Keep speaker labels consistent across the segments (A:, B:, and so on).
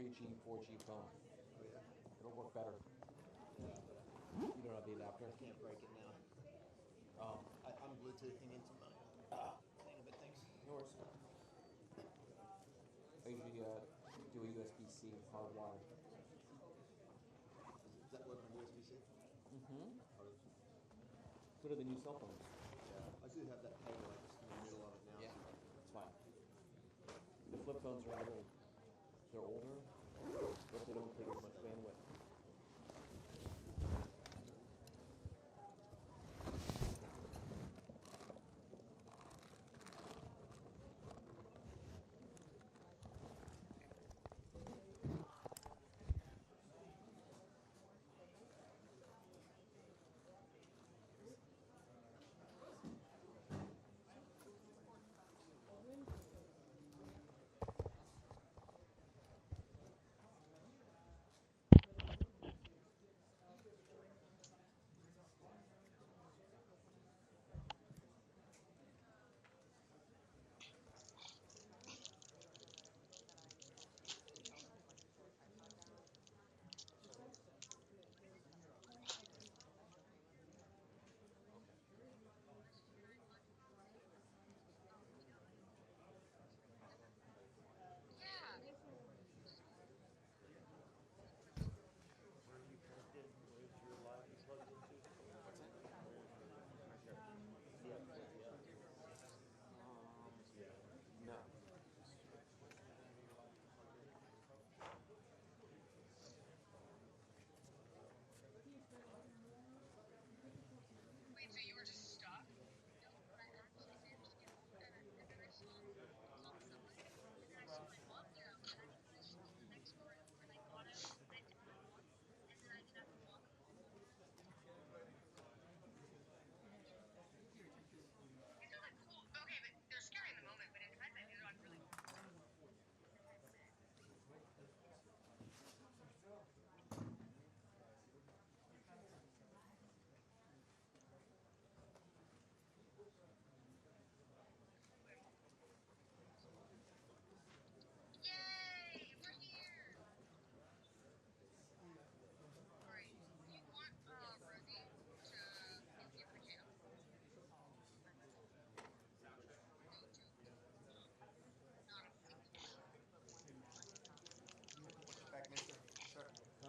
A: 3G, 4G phone.
B: Oh yeah.
A: It'll work better.
B: Yeah.
A: You don't have the adapter.
B: I can't break it now.
A: Oh,
B: I'm Bluetoothing into my thing, but thanks.
A: no worries. I usually do a USB-C hardwired.
B: Does that work on USB-C?
A: Mm-hmm.
B: Or
A: So do the new cell phones.
B: yeah, I do have that cable like just in the middle of it now.
A: Yeah, that's fine. The flip phones are a little, they're older, but they don't take as much bandwidth.
C: Where are you plugged in? Where's your live plugged into?
A: What's that?
C: Where's your
A: Right here.
C: yeah, yeah. Yeah.
A: No.
B: Welcome back, mister. Sir.
A: Huh?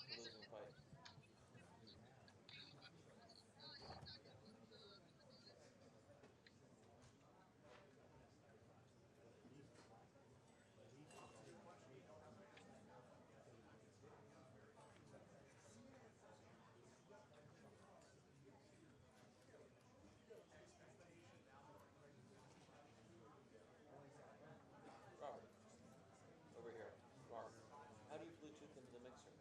A: We're losing a fight. Robert, over here. Mark, how do you Bluetooth into the mixer?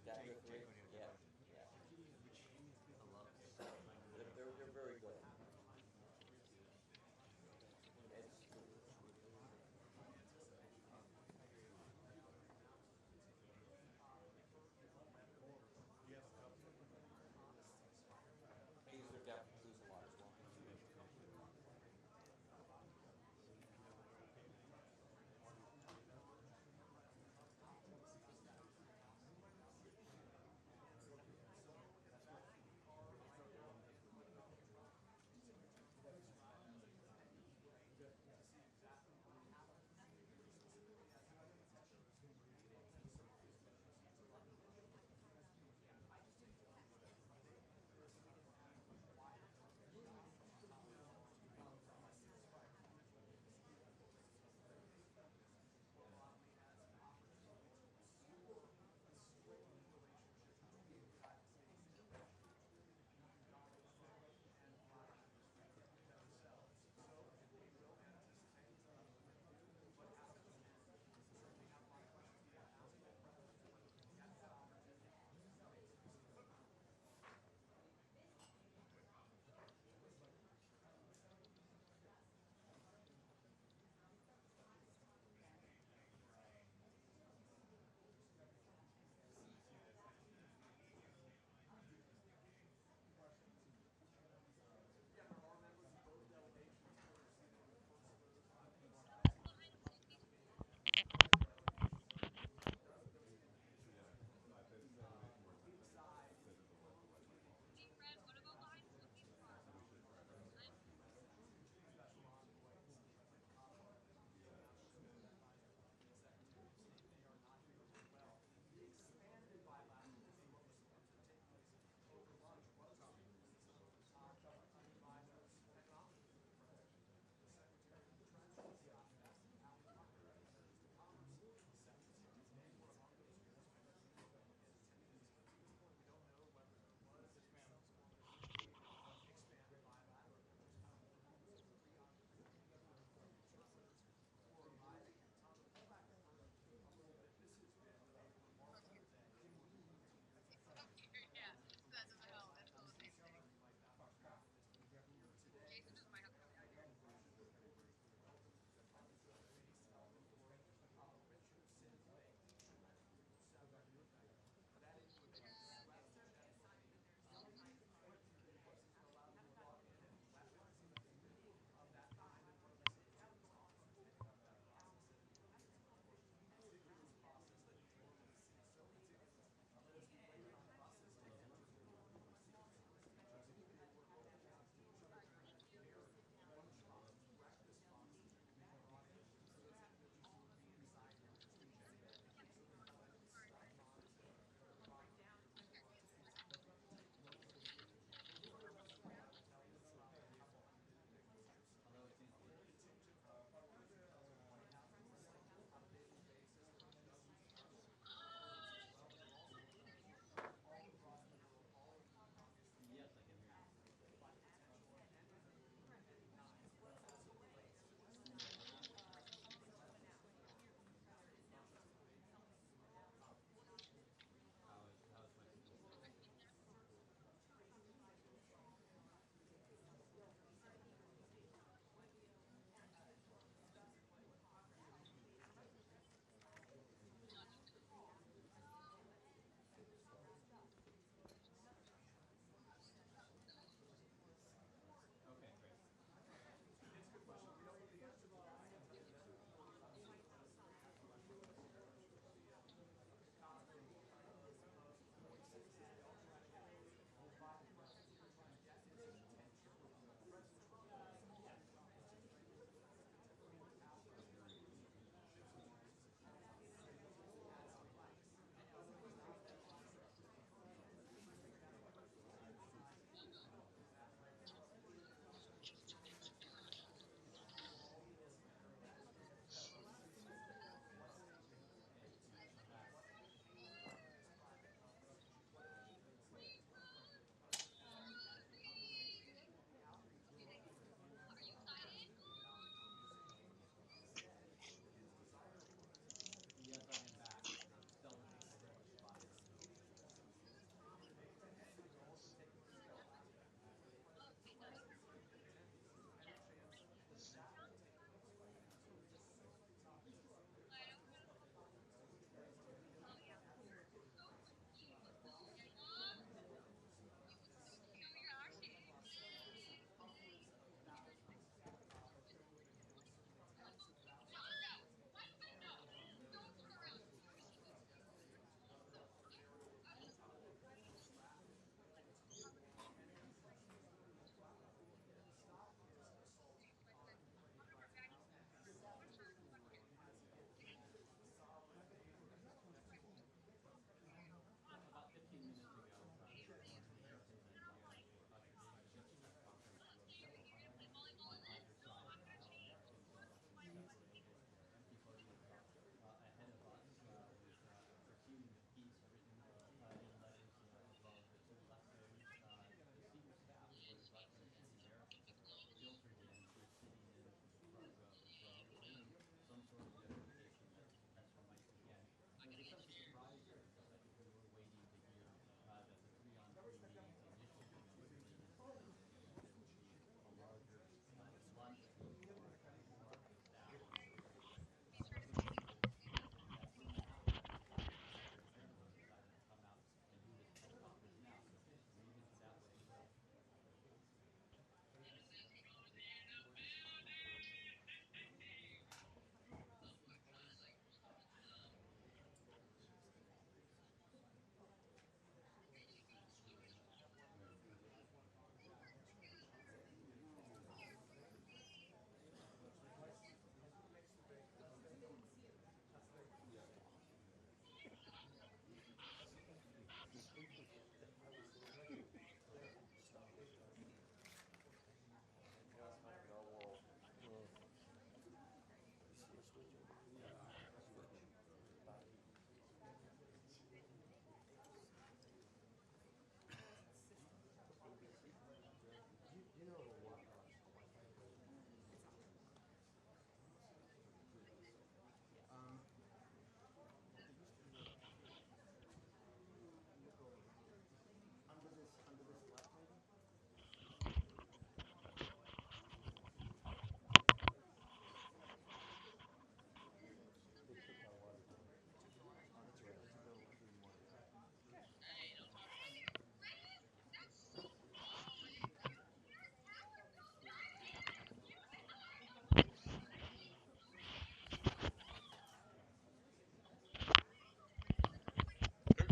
A: Adapter 3? Yeah, yeah. They're very good. It's I use their adapter 2s a lot as well.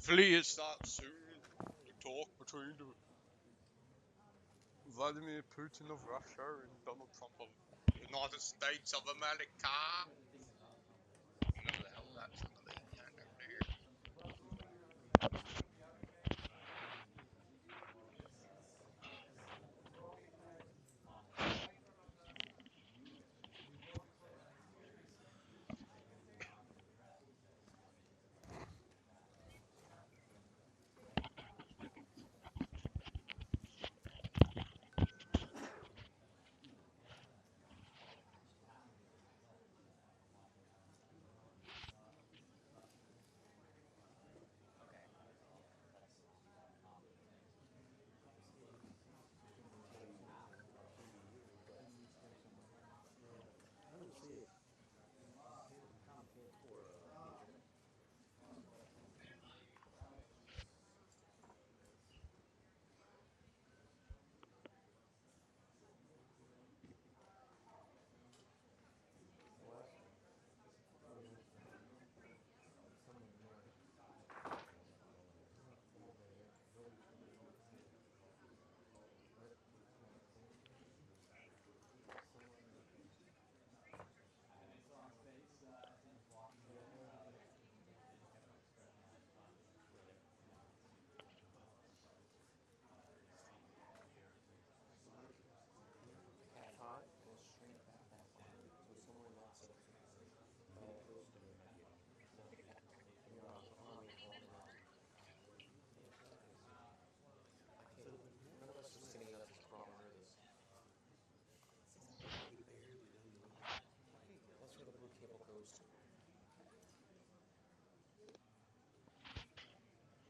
D: Hopefully it starts soon. The talk between Vladimir Putin of Russia and Donald Trump of the United States of America. Whatever the hell that's gonna be. I don't know.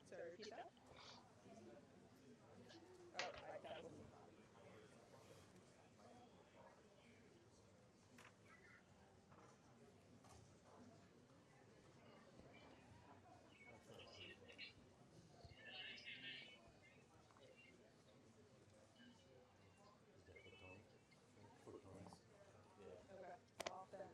E: Sorry, repeat that? Oh, I can't listen. Okay, off then.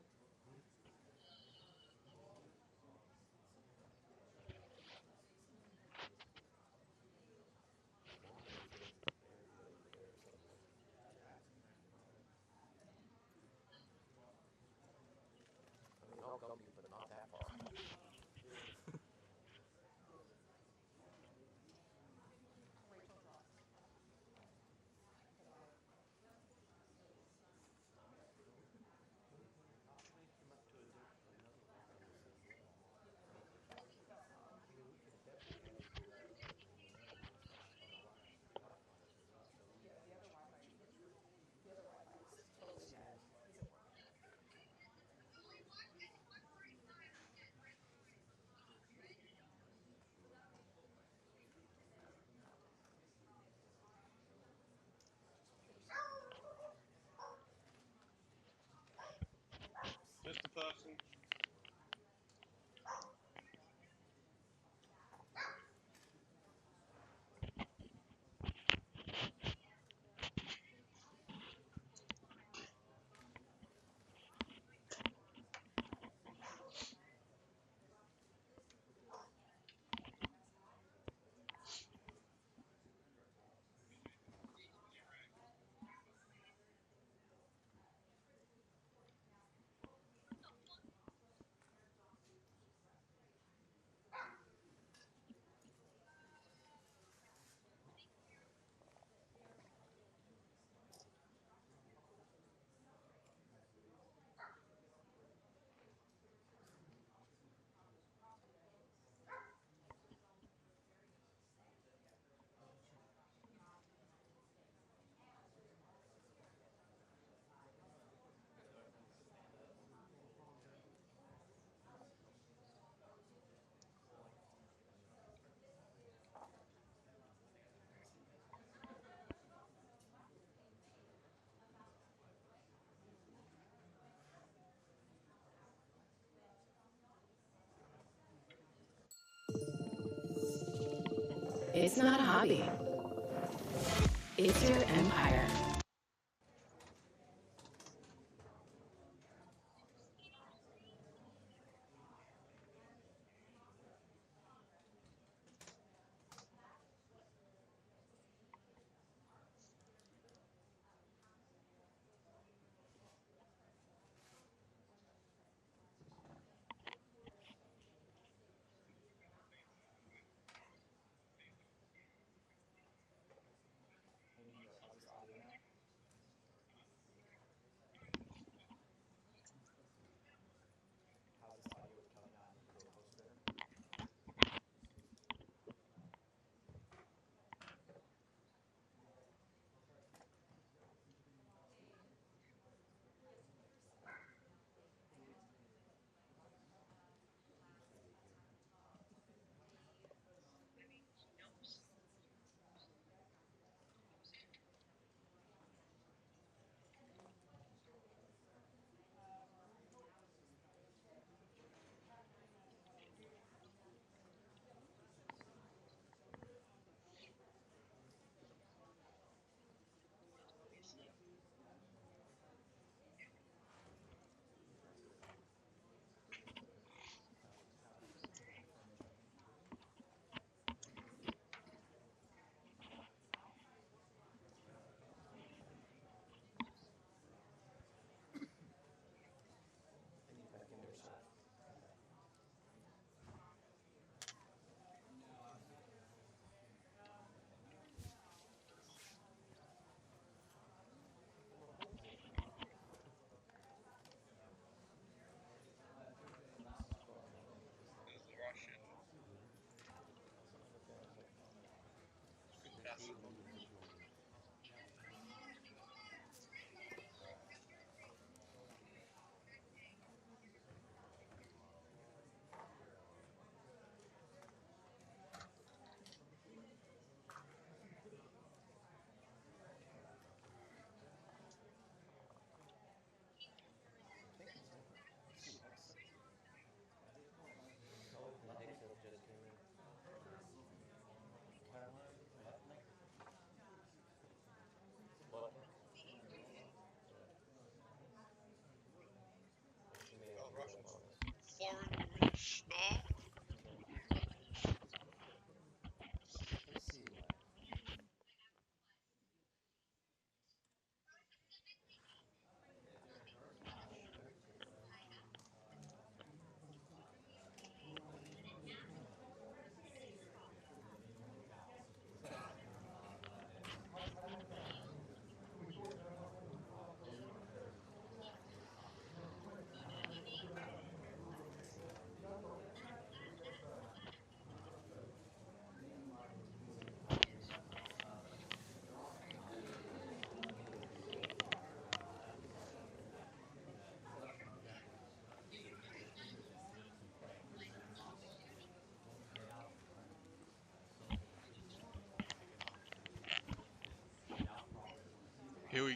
A: I'll gum you, but not that far.
E: Rachel Ross. Yeah, the other Wi-Fi is totally dead. He's at work.
D: Just the person.
F: It's not a hobby. It's your empire.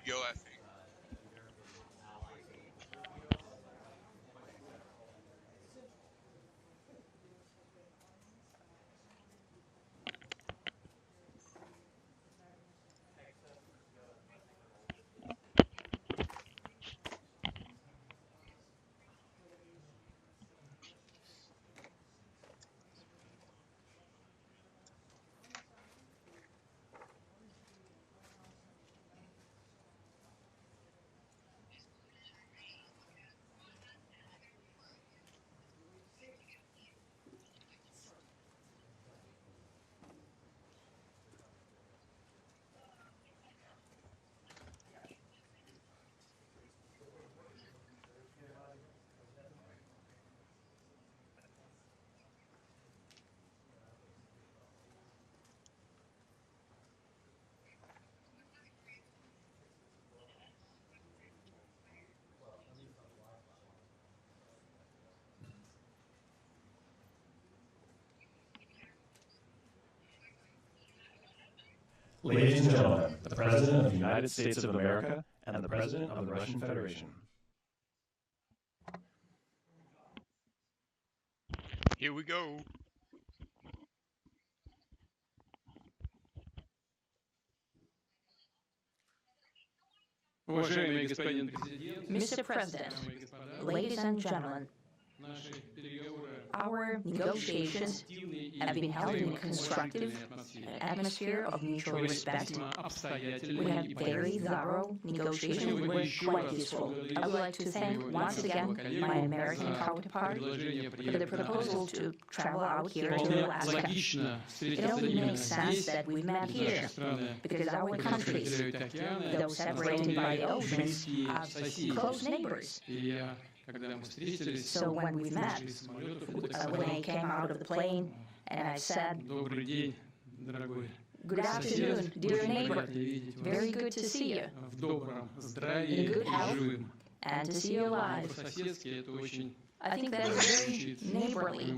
D: we go, I think.
G: Ladies and gentlemen, the President of the United States of America and the President of the Russian Federation.
D: Here we go.
F: Mr. President, ladies and gentlemen, our negotiations have been held in a constructive atmosphere of mutual respect. We had very thorough negotiations which were quite useful. I would like to thank once again my American counterpart for the proposal to travel out here to Alaska. It only makes sense that we met here because our countries, though separated by the oceans, are close neighbors. So when we met, when I came out of the plane and I said, "Good afternoon, dear neighbor. Very good to see you. In good health and to see you alive." I think that's very neighborly.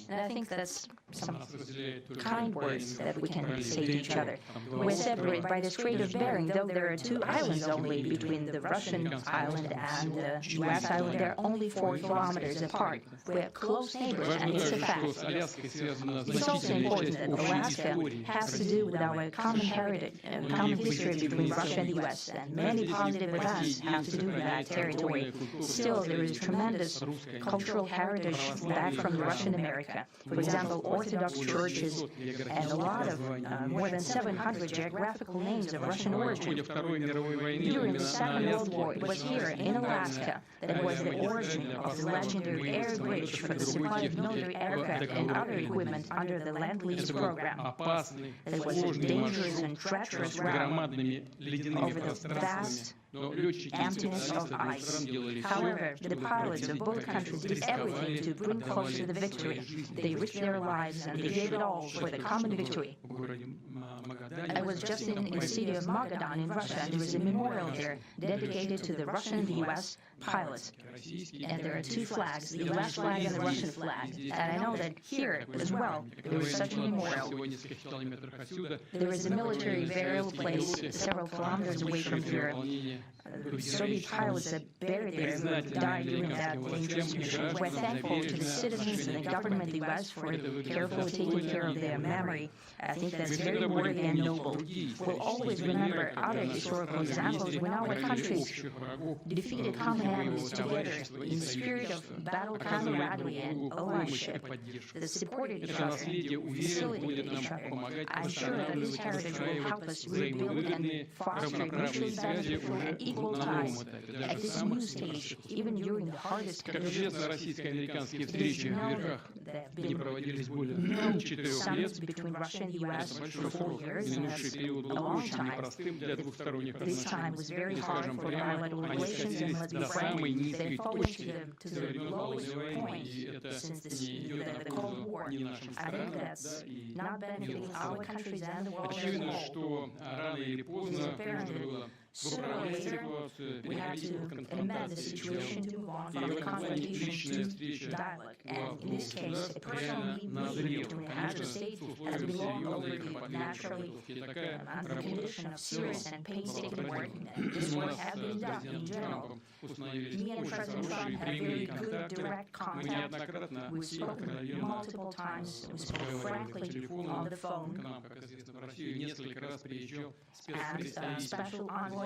F: And I think that's some kind words that we can say to each other. We're separated by the Strait of Bering, though there are 2 islands only between the Russian island and the U.S. island. They're only 4 kilometers apart. We're close neighbors, and it's a fact. It's also important that Alaska has to do with our common heritage, common history between Russia and the U.S., and many positive events have to do with that territory. Still, there is tremendous cultural heritage back from Russian America. For example, Orthodox churches and a lot of more than 700 geographical names of Russian origin. During the Second World War, it was here in Alaska that was the origin of the legendary air bridge for the supply of military aircraft and other equipment under the Lend-Lease program. It was a dangerous and treacherous route over the vast emptiness of ice. However, the pilots of both countries did everything to bring closer the victory. They risked their lives and they gave it all for the common victory. I was just in the city of Magadan in Russia, and there was a memorial there dedicated to the Russian and the U.S. pilots. And there are 2 flags, the U.S. flag and the Russian flag. And I know that here as well, there was such a memorial. There is a military burial place several kilometers away from here. Soviet pilots that buried there who died during that dangerous mission. We're thankful to the citizens and the government of the U.S. for carefully taking care of their memory. I think that's very worthy and noble. We'll always remember other historical examples when our countries defeated common enemies together in the spirit of battle camaraderie and allyship that supported each other, facilitated each other. I'm sure that this heritage will help us rebuild and foster mutually beneficial and equal ties at this new stage, even during the hardest conditions. Please know that there have been no summits between Russia and the U.S. for 4 years, and that's a long time. This time was very hard for bilateral relations, and let's be frank, they've fallen to the lowest point since the Cold War. I think that's not benefiting our countries and the world as a whole. It's apparent Sooner or later, we have to amend the situation to move on from the confrontation to dialogue. And in this case, a personal meeting between the heads of state has been long overdue, naturally, under the condition of serious and painstaking work. And this work has been done in general. Me and President Trump have very good direct contact. We've spoken multiple times. We spoke frankly on the phone. And special envoy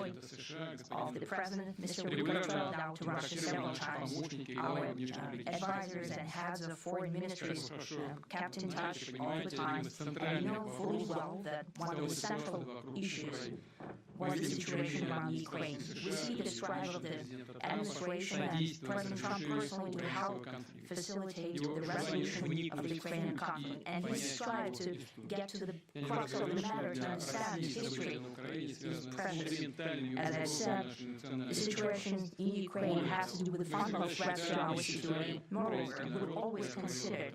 F: of the president, Mr. Rubio, traveled out to Russia several times. Our advisors and heads of foreign ministries kept in touch all the time. And we know fully well that one of the central issues was the situation around Ukraine. We see the strive of the administration and President Trump personally to help facilitate the resolution of the Ukrainian conflict. And he strived to get to the crux of the matter to understand its history, its precious. As I said, the situation in Ukraine has to do with the fundamental threats to our security. Moreover, we will always consider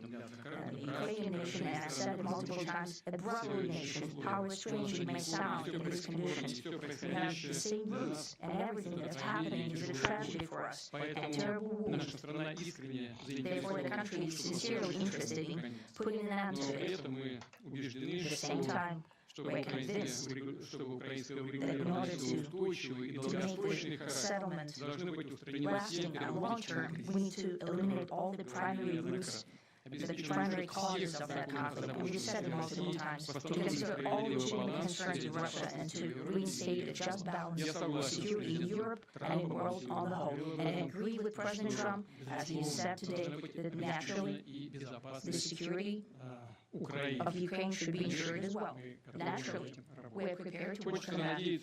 F: the Ukrainian nation, as I said multiple times, a brotherly nation, however strange it may sound in these conditions. We have the same roots, and everything that's happening is a tragedy for us, and terrible wound. Therefore, the country is sincerely interested in putting an end to it. At the same time, we're convinced that in order to make the settlement lasting and long-term, we need to eliminate all the primary roots, the primary causes of that conflict. We just said it multiple times, to consider all legitimate concerns of Russia and to reinstate a just balance of security in Europe and in the world on the whole. And I agree with President Trump, as he said today, that naturally the security of Ukraine should be ensured as well. Naturally, we are prepared to work on that. I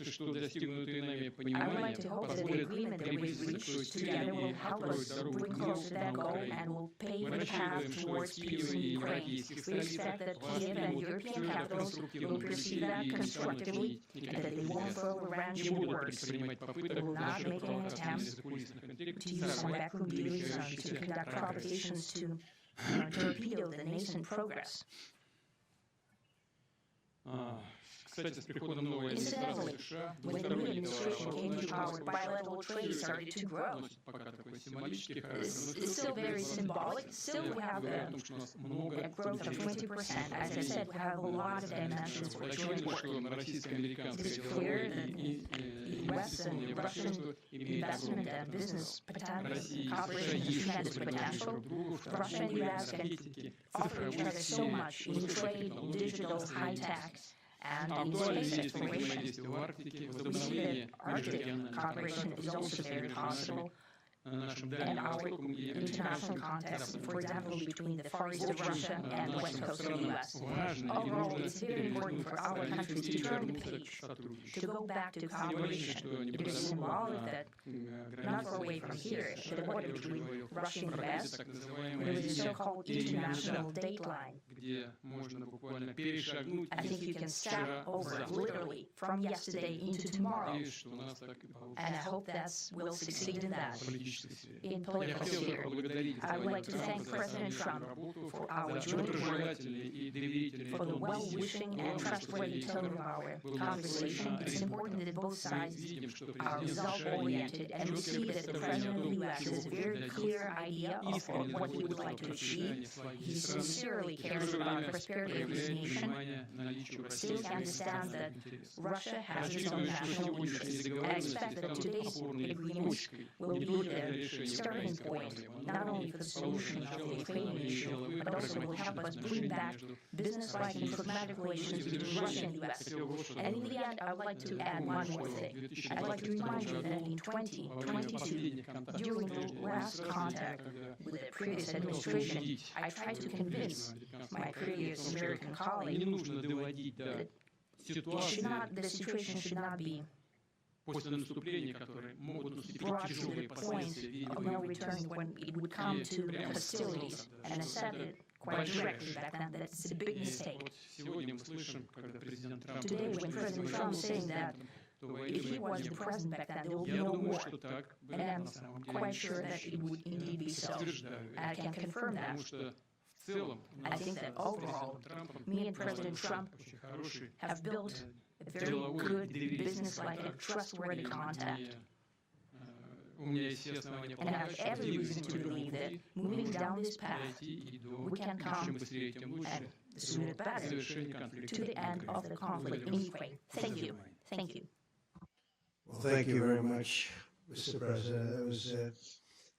F: would like to hope that the agreement that we've reached together will help us bring closer that goal and will pave the path towards peace in Ukraine. We expect that Kiev and European capitals will perceive that constructively and that they won't throw a wrench in the works. They will not make any attempts to use some backroom dealings to conduct provocations to torpedo the nascent progress. Incidentally, when the new administration came to power, bilateral trade started to grow. It's still very symbolic. Still, we have a growth of 20%. As I said, we have a lot of dimensions for joint work. It is clear that the US and Russian investment and business cooperation has tremendous potential. Russia and the US can offer each other so much in trade, digital, high-tech, and in space exploration. We see that Arctic cooperation is also very possible. And our international context, for example, between the Far East of Russia and the West Coast of the US. Overall, it's very important for our countries to turn the page, to go back to cooperation. It is symbolic that not far away from here, at the border between Russia and the US, there is a so-called international date line. I think you can step over literally from yesterday into tomorrow. And I hope that we'll succeed in that. In political sphere, I would like to thank President Trump for our joint work, for the well-wishing and trustworthy tone of our conversation. It's important that both sides are result-oriented, and we see that the President of the U.S. has a very clear idea of what he would like to achieve. He sincerely cares about the prosperity of his nation. Still understands that Russia has its own national interests. And I expect that today's agreement will be the starting point, not only for the solution of the Ukrainian issue, but also will help us bring back business-like and diplomatic relations between Russia and the U.S. And in the end, I would like to add one more thing. I'd like to remind you that in 2022, during the last contact with the previous administration, I tried to convince my previous American colleague that the situation should not be brought to the point of no return when it would come to hostilities. And I said it quite directly back then that it's a big mistake. Today, when President Trump is saying that if he was the president back then, there will be no war. And I'm quite sure that it would indeed be so. I can confirm that. I think that overall, me and President Trump have built a very good, business-like, and trustworthy contact. And I have every reason to believe that moving down this path, we can come, and the sooner the better, to the end of the conflict in Ukraine. Thank you. Thank you.
H: Well, thank you very much, Mr. President. That was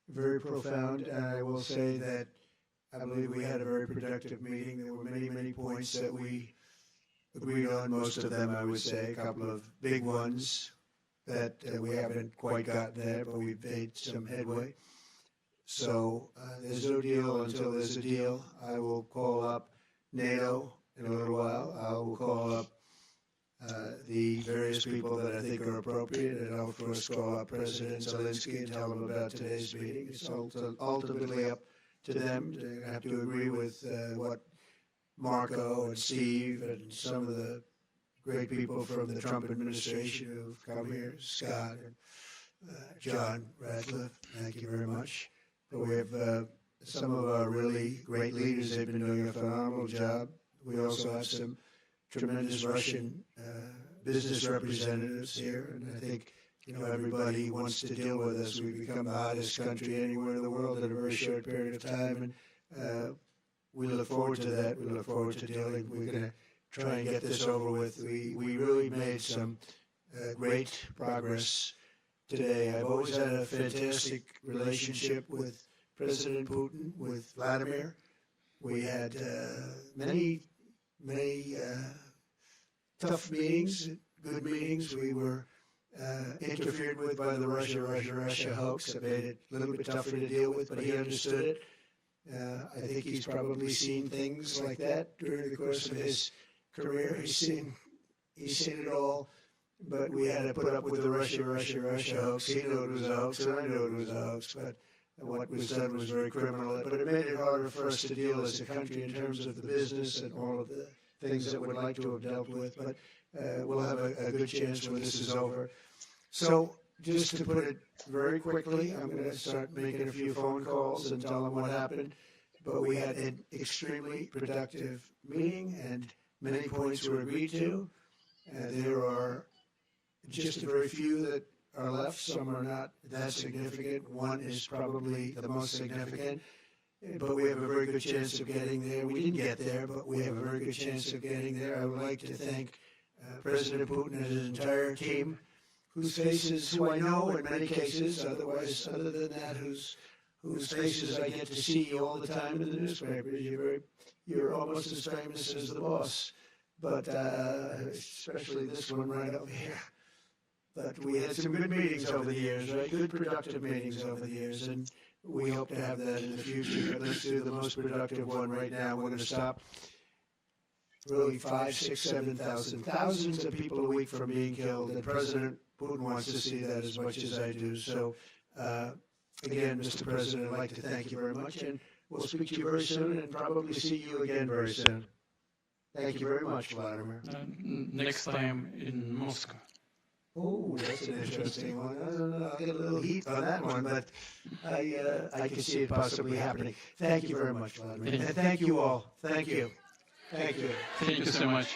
H: very profound, and I will say that I believe we had a very productive meeting. There were many, many points that we agreed on, most of them, I would say, a couple of big ones that we haven't quite gotten there, but we've made some headway. So there's no deal until there's a deal. I will call up NATO in a little while. I will call up the various people that I think are appropriate, and I'll of course call up President Zelensky and tell them about today's meeting. It's ultimately up to them. They have to agree with what Marco and Steve and some of the great people from the Trump administration who've come here, Scott and John Radcliffe, thank you very much. But we have some of our really great leaders. They've been doing a phenomenal job. We also have some tremendous Russian business representatives here, and I think everybody wants to deal with us. We've become the hottest country anywhere in the world in a very short period of time, and we look forward to that. We look forward to dealing. We're going to try and get this over with. We really made some great progress today. I've always had a fantastic relationship with President Putin, with Vladimir. We had many tough meetings, good meetings. We were interfered with by the Russia hoax. It made it a little bit tougher to deal with, but he understood it. I think he's probably seen things like that during the course of his career. He's seen it all, but we had to put up with the Russia hoax. He knew it was a hoax, and I knew it was a hoax, but what was done was very criminal. But it made it harder for us to deal as a country in terms of the business and all of the things that we'd like to have dealt with. But we'll have a good chance when this is over. So just to put it very quickly, I'm going to start making a few phone calls and tell them what happened. But we had an extremely productive meeting, and many points were agreed to. There are just a very few that are left. Some are not that significant. One is probably the most significant. But we have a very good chance of getting there. We didn't get there, but we have a very good chance of getting there. I would like to thank President Putin and his entire team, whose faces, who I know in many cases, otherwise, other than that, whose faces I get to see all the time in the newspapers. You're almost as famous as the boss, but especially this one right over here. But we had some good meetings over the years, right? Good productive meetings over the years, and we hope to have that in the future. But let's do the most productive one right now. We're going to stop really 5, 6, 7,000, thousands of people a week from being killed, and President Putin wants to see that as much as I do. So, again, Mr. President, I'd like to thank you very much, and we'll speak to you very soon and probably see you again very soon. Thank you very much, Vladimir.
I: Next time in Moscow.
H: Oh, that's an interesting one. I don't know. I'll get a little heat on that one, but I can see it possibly happening. Thank you very much, Vladimir. And thank you all. Thank you. Thank you.
I: Thank you so much.